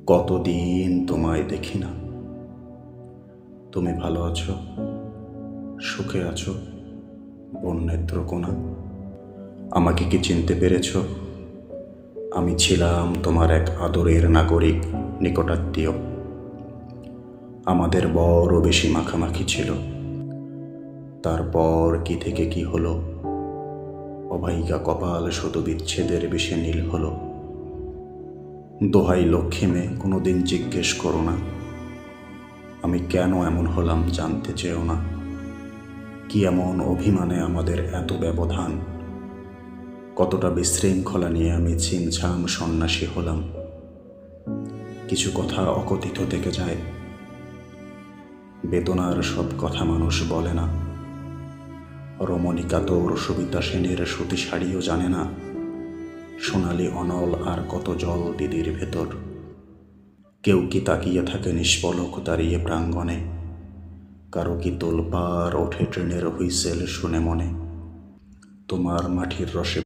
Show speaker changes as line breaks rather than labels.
কতদিন তোমায় দেখি না। তুমি ভালো আছো, সুখে আছো বন্যেত্রকোনা? আমাকে কি চিনতে পেরেছ? আমি ছিলাম তোমার এক আদরের নাগরিক, নিকটাত্মীয়। আমাদের বড় বেশি মাখামাখি ছিল। তারপর কি থেকে কি হলো, অভাইকা কপাল শুধু বিচ্ছেদের বিষে নীল হলো। দোহাই লক্ষ্মী মেয়ে, কোনোদিন জিজ্ঞেস করো না আমি কেন এমন হলাম, জানতে চেও না। কি এমন অভিমানে আমাদের এত ব্যবধান? কতটা বিশৃঙ্খলা নিয়ে আমি ছিমছাম সন্ন্যাসী হলাম। কিছু কথা অকথিত থেকে যায়, বেদনার সব কথা মানুষ বলে না। রমণী কাতর সবিতা সেনের সুতি শাড়িও জানে না, সোনালি অনল আর কত জল দিদির ভেতর। কেউ কি তাকিয়ে থাকে নিষ্পলক দাঁড়িয়ে প্রাঙ্গণে? কারো কি তোলপাড় ওঠে ট্রেনের হুইসেল শুনে মনে? তোমার মাটির রসে